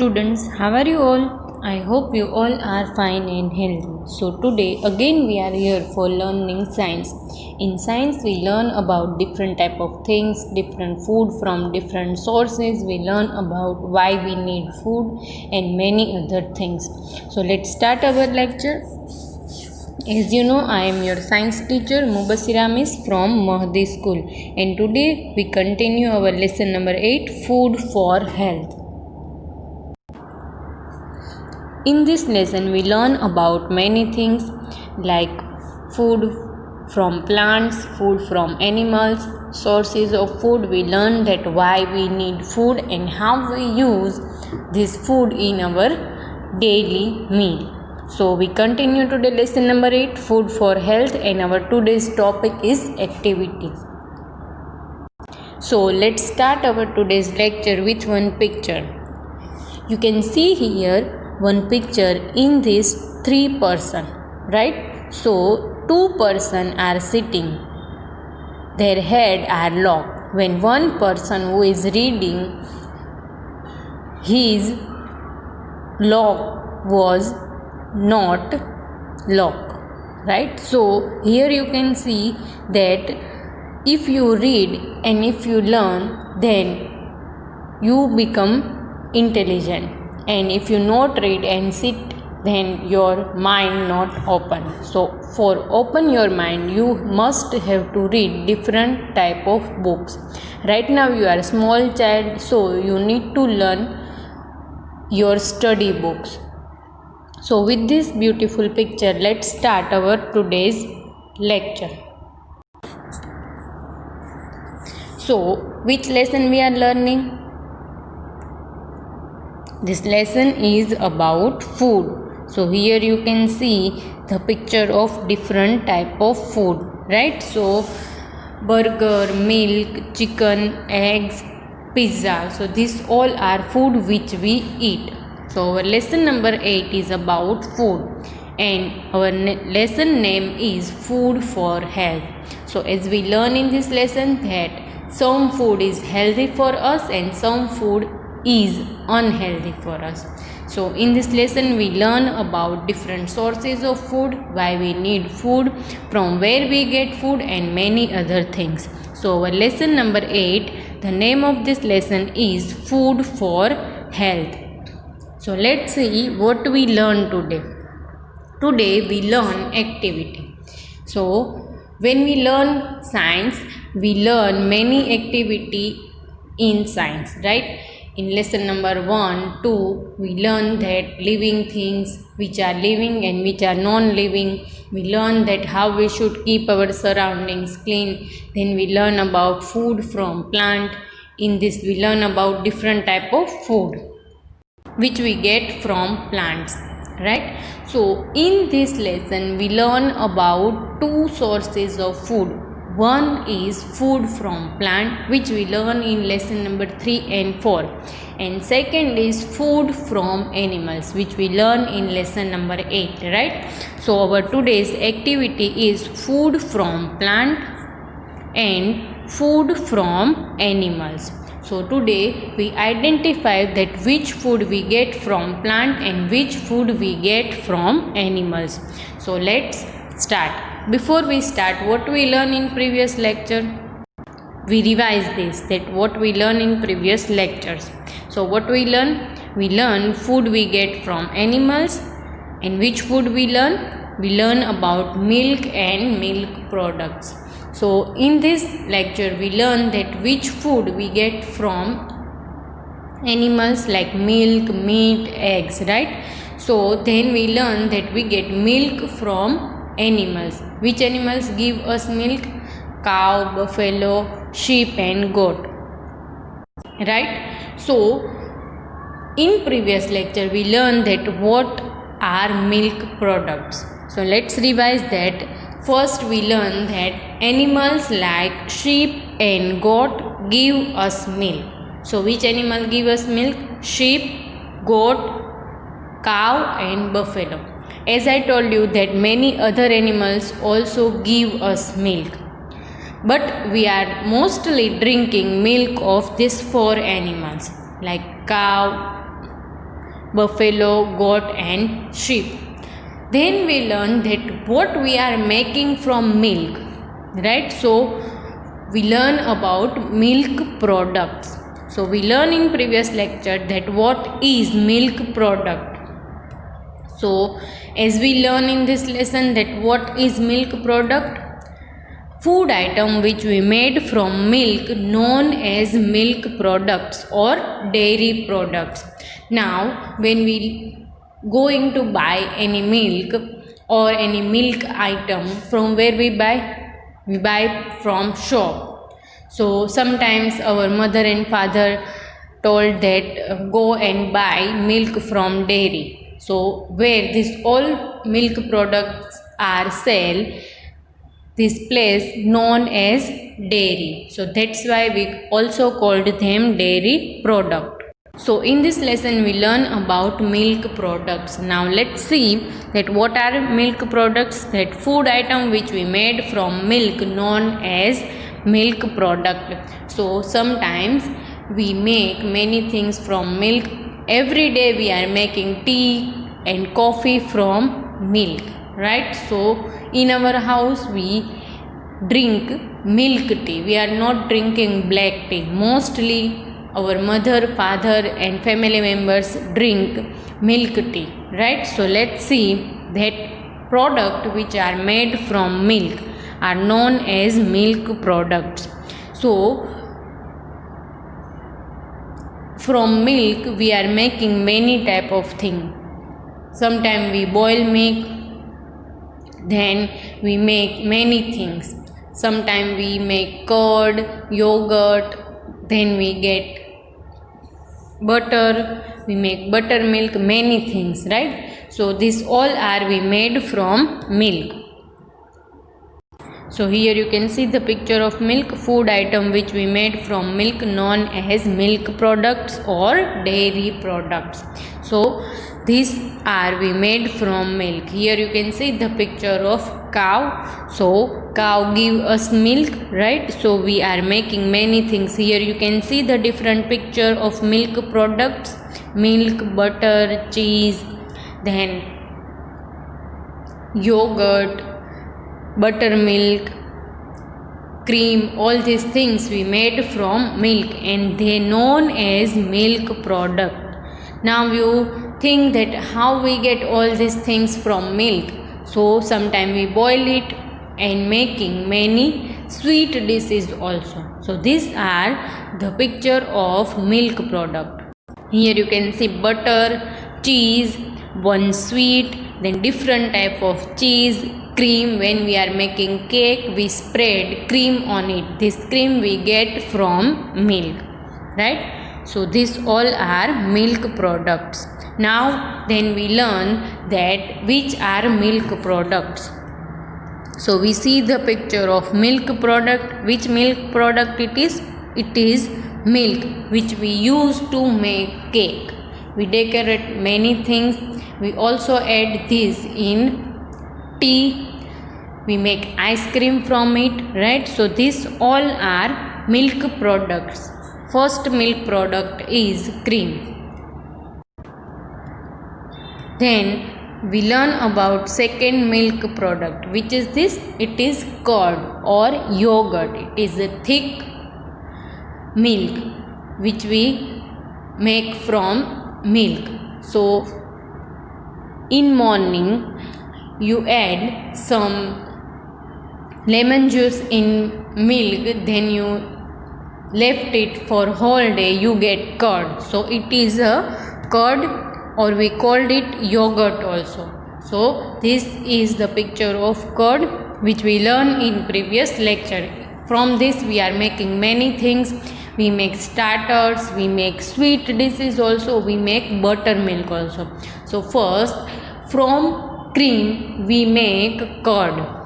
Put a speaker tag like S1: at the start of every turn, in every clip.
S1: students, how are you all? I hope you all are fine and healthy. So today again we are here for learning science. In science we learn about different type of things, different food from different sources. We learn about why we need food and many other things. So let's start our lecture. As you know, I am your science teacher Mubasira Miss from Mahdi School, and today we continue our lesson number 8, Food for Health. In this lesson we learn about many things like food from plants, food from animals, sources of food. We learn that why we need food and how we use this food in our daily meal. So we continue today lesson number 8, Food for Health, and our today's topic is activity. So let's start our today's lecture with one picture. You can see here one picture in this 3 person, right? So 2 person are sitting, their head are locked. When one person who is reading, his lock was not locked, right? So here you can see that if you read and if you learn, then you become intelligent, and if you not read and sit, then your mind not open. So for open your mind, you must have to read different type of books. Right now you are a small child, so you need to learn your study books. So with this beautiful picture, let's start our today's lecture. So which lesson we are learning? This lesson is about food. So here you can see the picture of different type of food, right? So burger, milk, chicken, eggs, pizza. So these all are food which we eat. So our lesson number 8 is about food, and our lesson name is Food for Health. So as we learn in this lesson that some food is healthy for us and some food is unhealthy for us. So in this lesson we learn about different sources of food, why we need food, from where we get food, and many other things. So our lesson number 8, the name of this lesson is Food for Health. So let's see what we learn today. Today we learn activity. So when we learn science, we learn many activity in science, right? In lesson number 1, 2, we learn that living things which are living and which are non-living. We learn that how we should keep our surroundings clean. Then we learn about food from plant. In this we learn about different type of food which we get from plants, right? So in this lesson we learn about 2 sources of food. One is food from plant, which we learn in lesson number 3 and 4, and second is food from animals, which we learn in lesson number 8, right? So our today's activity is food from plant and food from animals. So today we identify that which food we get from plant and which food we get from animals. So let's start. Before we start, what we learn in previous lecture? We revise this, that what we learn in previous lectures. So what we learn? We learn food we get from animals. And which food we learn? We learn about milk and milk products. So in this lecture we learn that which food we get from animals like milk, meat, eggs, right? So then we learn that we get milk from animals. Which animals give us milk? Cow, buffalo, sheep and goat, right? So in previous lecture we learned that what are milk products. So let's revise that. First we learn that animals like sheep and goat give us milk. So which animal give us milk? Sheep, goat, cow and buffalo. As I told you that many other animals also give us milk, but we are mostly drinking milk of these 4 animals like cow, buffalo, goat and sheep. Then we learn that what we are making from milk, right? So we learn about milk products. So we learn in previous lecture that what is milk product. So as we learn in this lesson that what is milk product, food item which we made from milk known as milk products or dairy products. Now when we going to buy any milk or any milk item, from where we buy? We buy from shop. So sometimes our mother and father told that go and buy milk from dairy. So where this all milk products are sell, this place known as dairy. So that's why we also called them dairy product. So in this lesson we learn about milk products. Now let's see that what are milk products, that food item which we made from milk known as milk product. So sometimes we make many things from milk. Every day we are making tea and coffee from milk, right? So in our house we drink milk tea. We are not drinking black tea. Mostly our mother, father and family members drink milk tea, right? So let's see that product which are made from milk are known as milk products. So from milk we are making many type of things. Sometimes we boil milk, then we make many things. Sometimes we make curd, yogurt, then we get butter, we make buttermilk, many things, right? So these all are we made from milk. So here you can see the picture of milk, food item which we made from milk known as milk products or dairy products. So these are we made from milk. Here you can see the picture of cow. So cow give us milk, right? So we are making many things. Here you can see the different picture of milk products, milk, butter, cheese, then yogurt, buttermilk, cream, all these things we made from milk and they known as milk product. Now you think that how we get all these things from milk. So sometime we boil it and making many sweet dishes also. So these are the picture of milk product. Here you can see butter, cheese, one sweet, then different type of cheese, cream. When we are making cake we spread cream on it. This cream we get from milk, right? So these all are milk products. Now then we learn that which are milk products. So we see the picture of milk product. Which milk product it is? It is milk which we use to make cake. We decorate many things. We also add this in tea. We make ice cream from it, right? So these all are milk products. First milk product is cream. Then we learn about second milk product. Which is this? It is curd or yogurt. It is a thick milk which we make from milk. So in morning you add some lemon juice in milk, then you left it for whole day, you get curd. So it is a curd or we called it yogurt also. So this is the picture of curd which we learned in previous lecture. From this we are making many things. We make starters, we make sweet dishes also, we make buttermilk also. So first from cream we make curd.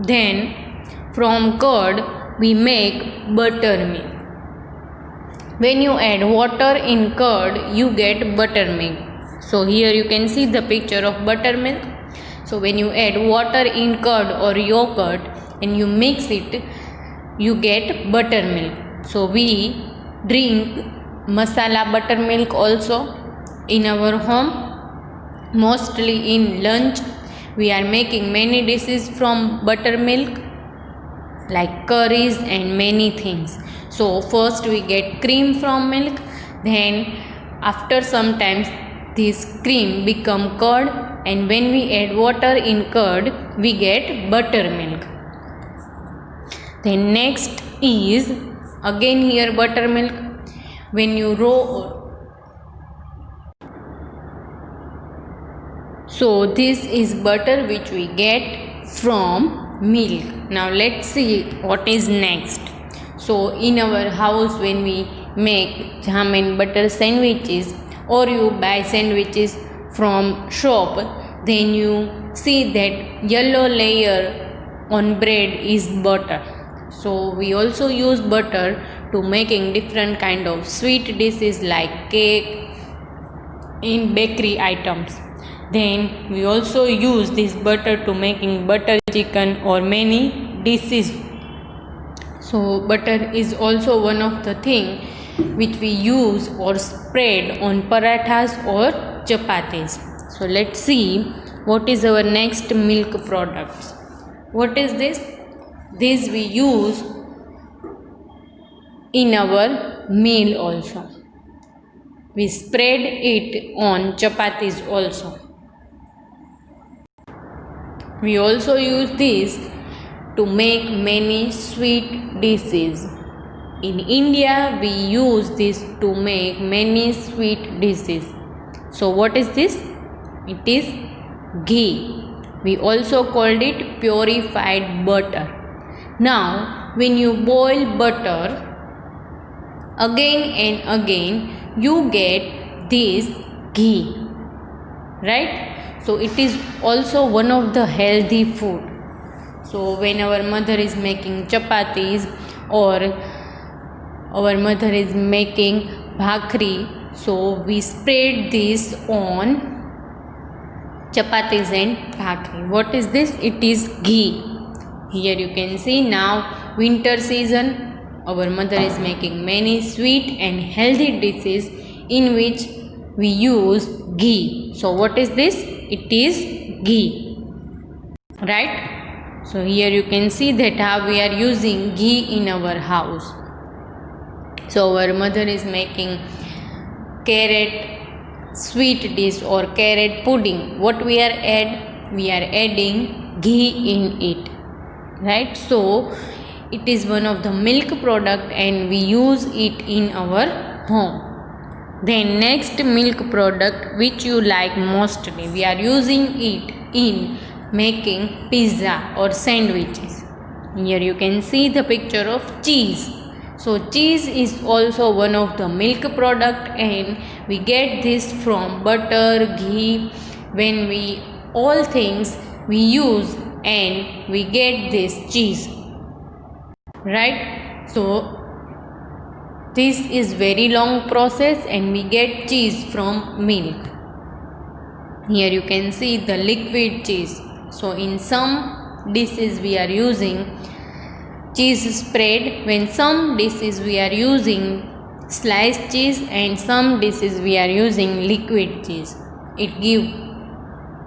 S1: Then from curd we make buttermilk. When you add water in curd you get buttermilk. So here you can see the picture of buttermilk. So when you add water in curd or yogurt and you mix it, you get buttermilk. So we drink masala buttermilk also in our home. Mostly in lunch we are making many dishes from buttermilk like curries and many things. So first we get cream from milk, then after some time this cream become curd, and when we add water in curd we get buttermilk. Then next is again here buttermilk. When you so this is butter which we get from milk. Now let's see what is next. So in our house when we make jam and butter sandwiches, or you buy sandwiches from shop, then you see that yellow layer on bread is butter. So we also use butter to making different kind of sweet dishes like cake in bakery items. Then we also use this butter to making butter chicken or many dishes. So butter is also one of the thing which we use or spread on parathas or chapatis. So let's see what is our next milk products. What is this? This we use in our meal also. We spread it on chapatis also. We also use this to make many sweet dishes. In India, we use this to make many sweet dishes. So what is this? It is ghee. We also called it purified butter. Now, when you boil butter again and again, you get this ghee, right? So it is also one of the healthy food. So when our mother is making chapatis or our mother is making bhakri, so we spread this on chapatis and bhakri. What is this? It is ghee. Here you can see now winter season, our mother is making many sweet and healthy dishes in which we use ghee. So what is this? It is ghee, right? So here you can see that how we are using ghee in our house. So our mother is making carrot sweet dish or carrot pudding. What we are adding ghee in it, right? So it is one of the milk product and we use it in our home. Then next milk product which you like mostly, we are using it in making pizza or sandwiches. Here you can see the picture of cheese. So cheese is also one of the milk product and we get this from butter, ghee, when we all things we use and we get this cheese, right? So this is very long process and we get cheese from milk. Here you can see the liquid cheese. So in some dishes we are using cheese spread, when some dishes we are using sliced cheese and some dishes we are using liquid cheese. It gives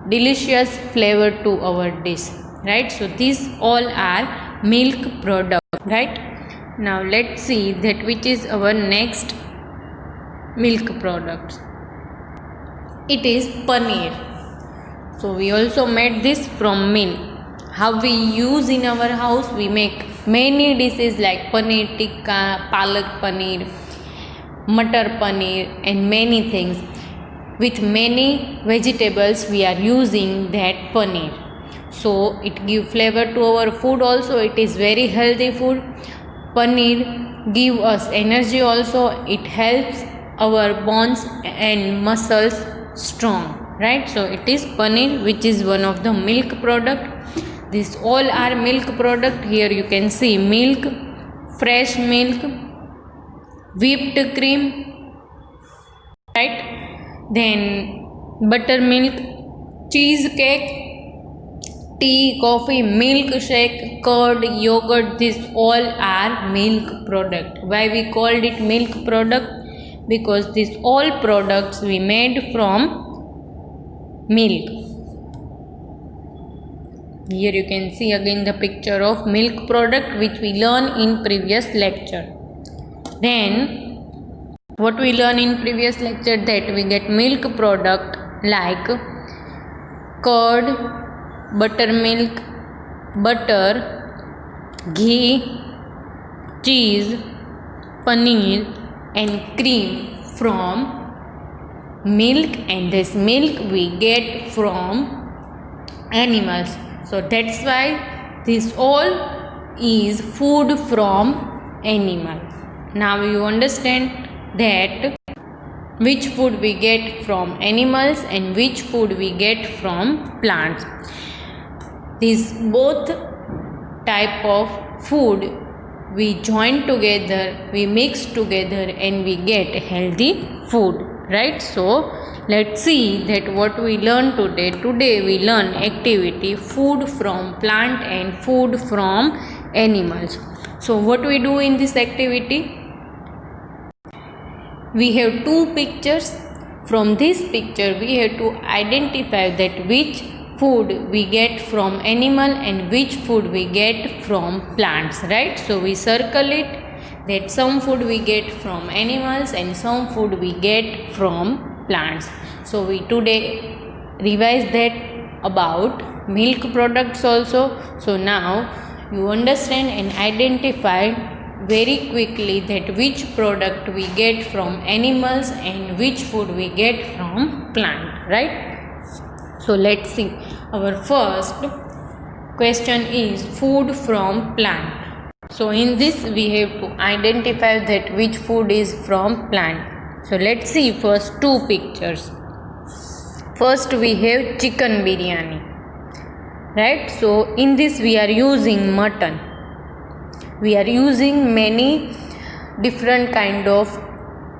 S1: delicious flavor to our dish, right? So these all are milk products, right? Now let's see that which is our next milk products. It is paneer. So we also made this from milk. How we use in our house, we make many dishes like paneer tikka, palak paneer, matar paneer and many things. With many vegetables we are using that paneer. So it gives flavor to our food also. It is very healthy food. Paneer give us energy also. It helps our bones and muscles strong, right? So it is paneer which is one of the milk product. These all are milk product. Here you can see milk, fresh milk, whipped cream, right? Then buttermilk, cheese cake, tea, coffee, milkshake, curd, yogurt, these all are milk product. Why we called it milk product? because these all products we made from milk. Here you can see again the picture of milk product which we learned in previous lecture. Then what we learned in previous lecture, that we get milk product like curd, buttermilk, butter, ghee, cheese, paneer and cream from milk, and this milk we get from animals. So that's why this all is food from animal. Now you understand that which food we get from animals and which food we get from plants. These both type of food we join together, we mix together and we get healthy food, right? So let's see that what we learn today. Today we learn activity food from plant and food from animals. So what we do in this activity? We have two pictures. From this picture we have to identify that which food we get from animal and which food we get from plants, right? So we circle it that some food we get from animals and some food we get from plants. So we today revise that about milk products also. So now you understand and identify very quickly that which product we get from animals and which food we get from plant, right? So let's see. Our first question is food from plant. So in this we have to identify that which food is from plant. So let's see first two pictures. First we have chicken biryani, right? So in this we are using mutton. We are using many different kind of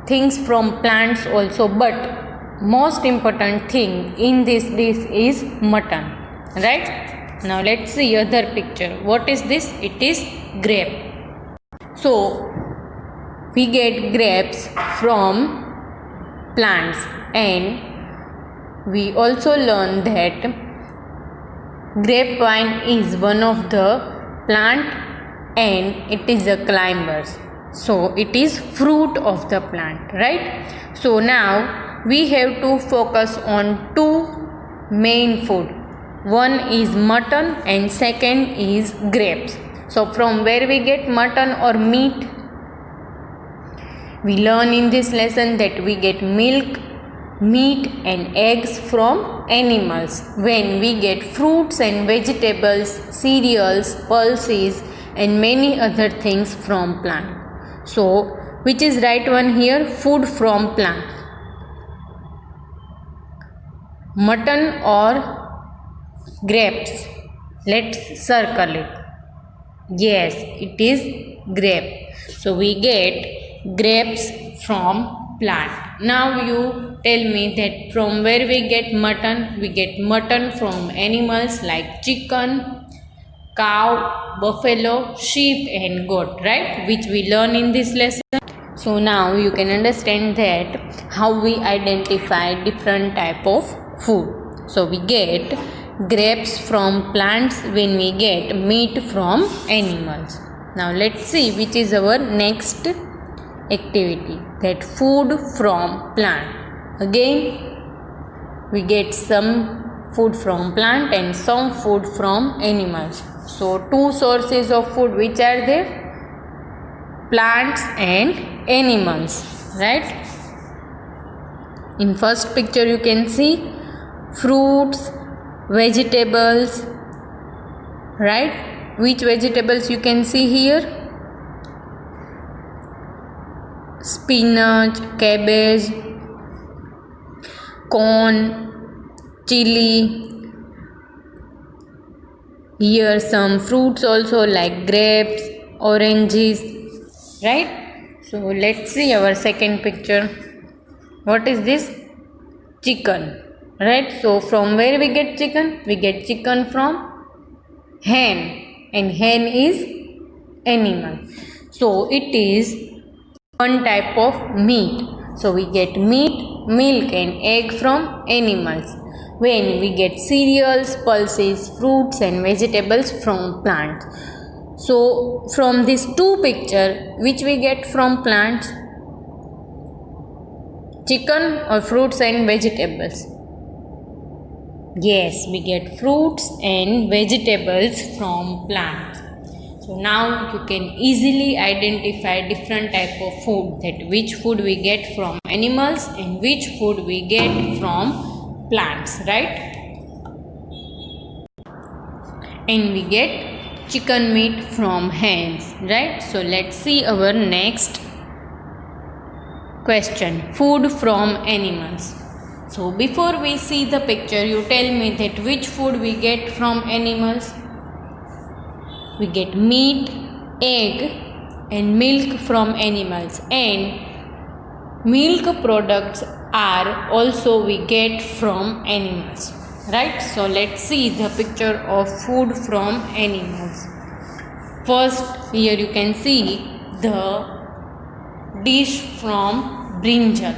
S1: things from plants also, but most important thing in this dish is mutton, right? Now let's see other picture. What is this? It is grape. So we get grapes from plants, and we also learn that grapevine is one of the plant and it is a climbers. So it is fruit of the plant, right? So now we have to focus on two main food. One is mutton and second is grapes. So from where we get mutton or meat? We learn in this lesson that we get milk, meat and eggs from animals. When we get fruits and vegetables, cereals, pulses and many other things from plant. So which is right one here? Food from plant. Mutton or grapes? Let's circle it. Yes, it is grape. So we get grapes from plant. Now you tell me that from where we get mutton? We get mutton from animals like chicken, cow, buffalo, sheep and goat, right? Which we learn in this lesson. So now you can understand that how we identify different type of food. So we get grapes from plants when we get meat from animals. Now let's see which is our next activity, that food from plant. Again we get some food from plant and some food from animals. So two sources of food which are there? Plants and animals, right? In first picture you can see fruits, vegetables, right? Which vegetables you can see here? Spinach, cabbage, corn, chili. Here some fruits also like grapes, oranges, right? So let's see our second picture. What is this? Chicken, right? So from where we get chicken? We get chicken from hen, and hen is animal. So it is one type of meat. So we get meat, milk and egg from animals. When we get cereals, pulses, fruits and vegetables from plants. So from these two pictures, which we get from plants? Chicken or fruits and vegetables? Yes, we get fruits and vegetables from plants. So now you can easily identify different type of food, that which food we get from animals and which food we get from plants, right? And we get chicken meat from hens, right? So let's see our next question, food from animals. So before we see the picture, you tell me that which food we get from animals. We get meat, egg and milk from animals, and milk products are also we get from animals, right? So let's see the picture of food from animals. First, here you can see the dish from brinjal,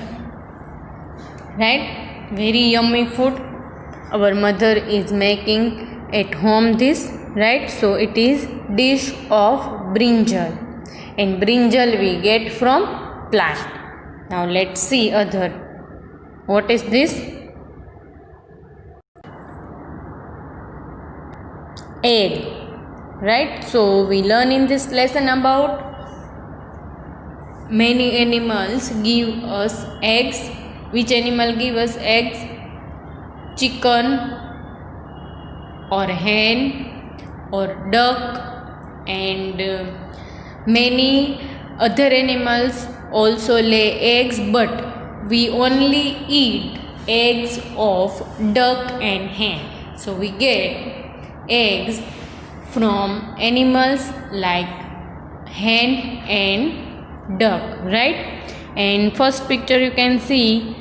S1: right? Very yummy food. Our mother is making at home this, right? So it is dish of brinjal, and brinjal we get from plant. Now let's see other. What is this? Egg, right? So we learn in this lesson about many animals give us eggs. Which animal give us eggs? Chicken or hen or duck, and many other animals also lay eggs, but we only eat eggs of duck and hen. So we get eggs from animals like hen and duck, right? And first picture you can see,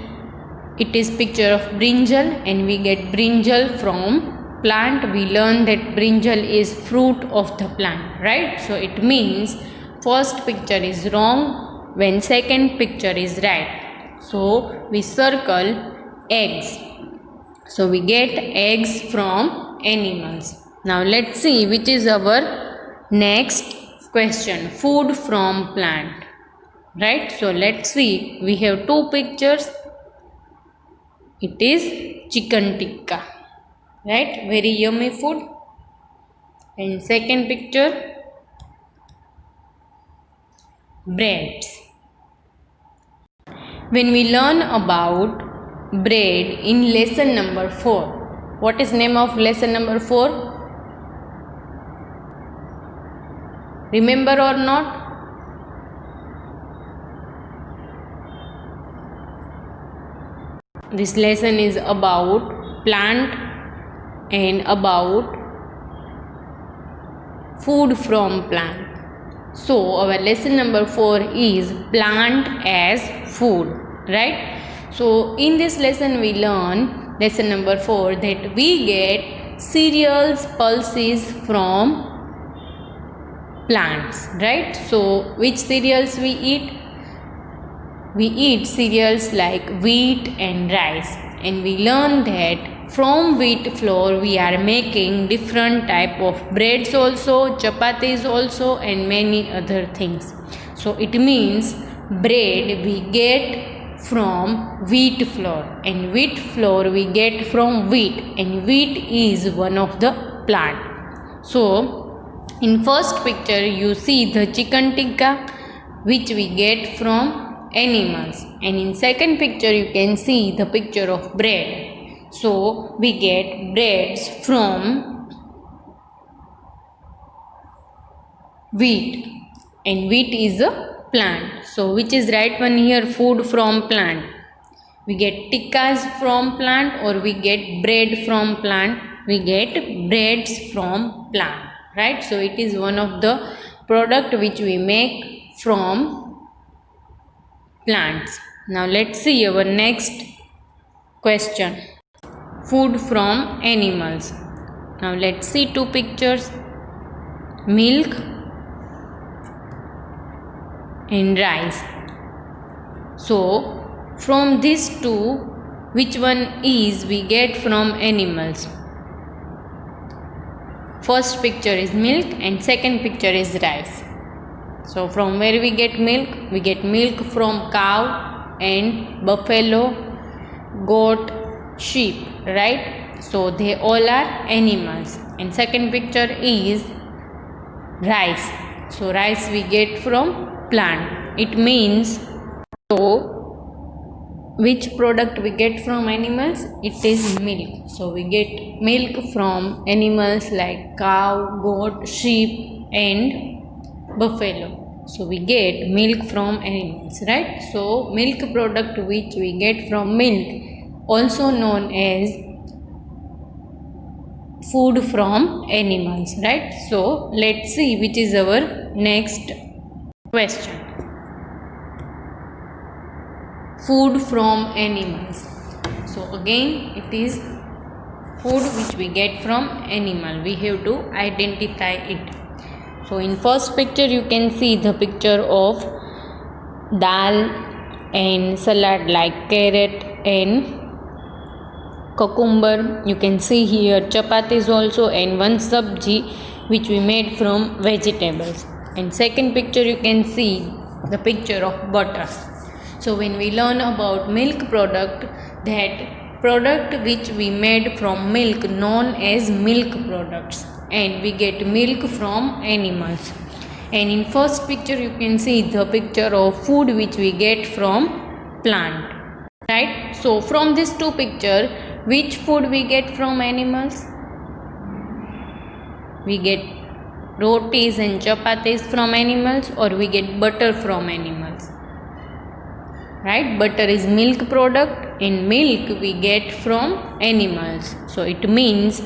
S1: it is picture of brinjal, and we get brinjal from plant. We learn that brinjal is fruit of the plant, right? So it means first picture is wrong when second picture is right. So we circle eggs. So we get eggs from animals. Now let's see which is our next question, food from plant, right? So let's see, we have two pictures. It is chicken tikka, right? Very yummy food. And second picture, breads. When we learn about bread in lesson number 4, what is name of lesson number 4? Remember or not? This lesson is about plant and about food from plant. So our lesson number 4 is plant as food, right? So in this lesson we learn, lesson number 4, that we get cereals, pulses from plants, right? So which cereals we eat? We eat cereals like wheat and rice, and we learn that from wheat flour we are making different type of breads also, chapatis also, and many other things. So it means bread we get from wheat flour, and wheat flour we get from wheat, and wheat is one of the plant. So in first picture you see the chicken tikka, which we get from animals, and in second picture you can see the picture of bread. So we get breads from wheat, and wheat is a plant. So which is right one here? Food from plant. We get tikkas from plant, or we get bread from plant? We get breads from plant, right? So it is one of the product which we make from plants. Now let's see our next question, food from animals. Now let's see two pictures, milk and rice. So from these two, which one is we get from animals? First picture is milk and second picture is rice. So from where we get milk? We get milk from cow and buffalo, goat, sheep, right? So they all are animals. And second picture is rice. So rice we get from plant. It means, so which product we get from animals? It is milk. So we get milk from animals like cow, goat, sheep and buffalo. So we get milk from animals, right? So milk product which we get from milk, also known as food from animals, right? So let's see which is our next question. Food from animals. So again it is food which we get from animal. We have to identify it. So in first picture you can see the picture of dal and salad like carrot and cucumber. You can see here chapatis also and one sabji which we made from vegetables. And second picture you can see the picture of butter. So when we learn about milk product, that product which we made from milk known as milk products, and we get milk from animals. And in first picture you can see the picture of food which we get from plant, right? So from these two picture, which food we get from animals? We get rotis and chapatis from animals, or we get butter from animals, right? Butter is milk product and milk we get from animals. So it means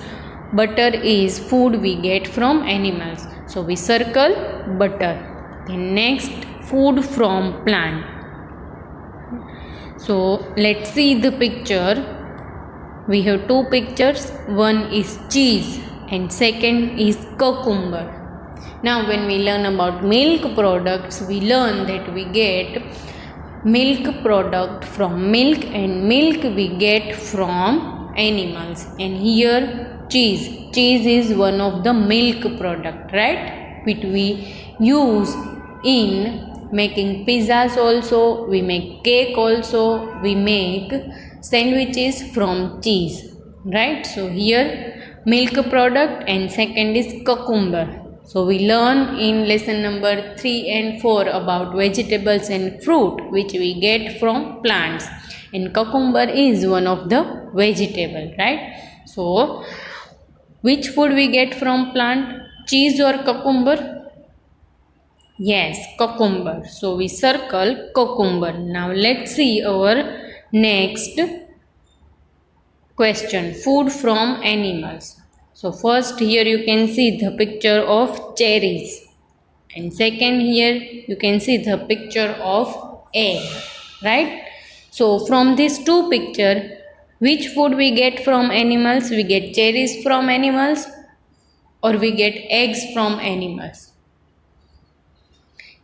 S1: butter is food we get from animals. So we circle butter. Then next, food from plant. So let's see the picture. We have two pictures. One is cheese and second is cucumber. Now when we learn about milk products, we learn that we get milk product from milk and milk we get from animals. And here cheese is one of the milk product, right, which we use in making pizzas also, we make cake also, we make sandwiches from cheese, right? So here milk product and second is cucumber. So we learn in lesson number 3 and 4 about vegetables and fruit which we get from plants, and cucumber is one of the vegetable, right? So which food we get from plant, cheese or cucumber? Yes, cucumber. So we circle cucumber. Now let's see our next question, food from animals. So first here you can see the picture of cherries, and second here you can see the picture of egg, right? So from these two picture, which food we get from animals? We get cherries from animals or we get eggs from animals?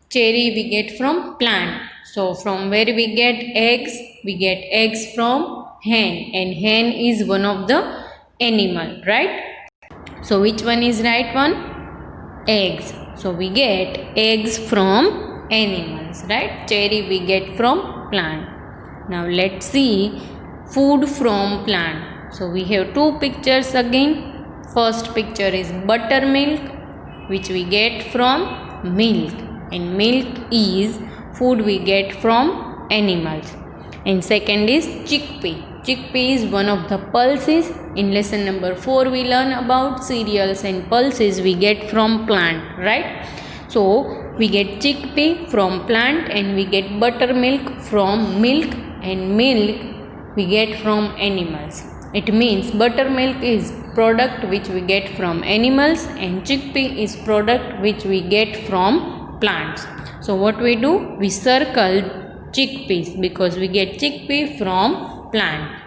S1: Cherry we get from plant. So from where we get eggs? We get eggs from hen, and hen is one of the animal, right? So which one is right one? Eggs. So we get eggs from animals, right? Cherry we get from plant. Now let's see food from plant. So we have two pictures again. First picture is buttermilk which we get from milk, and milk is food we get from animals. And second is chickpea. Chickpea is one of the pulses. In lesson number 4 we learn about cereals and pulses we get from plant, right? So we get chickpea from plant and we get buttermilk from milk, and milk we get from animals. It means buttermilk is product which we get from animals and chickpea is product which we get from plants. So what we do? We circle chickpeas because we get chickpea from plant.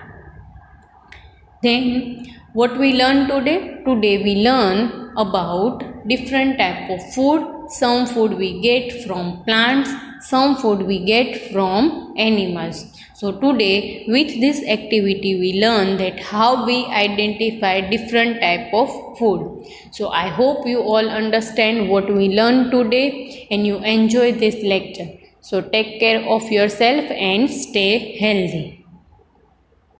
S1: Then what we learn today? Today we learn about different type of food. Some food we get from plants some food we get from animals. So today with this activity we learn that how we identify different type of food. So I hope you all understand what we learned today and you enjoy this lecture. So take care of yourself and stay healthy.